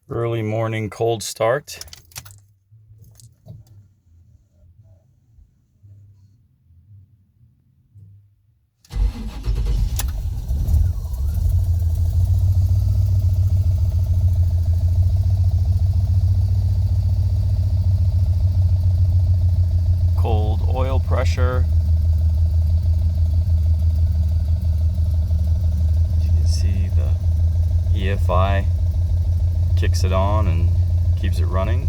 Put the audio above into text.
Early morning cold start. Cold oil pressure. As you can see, the EFI kicks it on and keeps it running.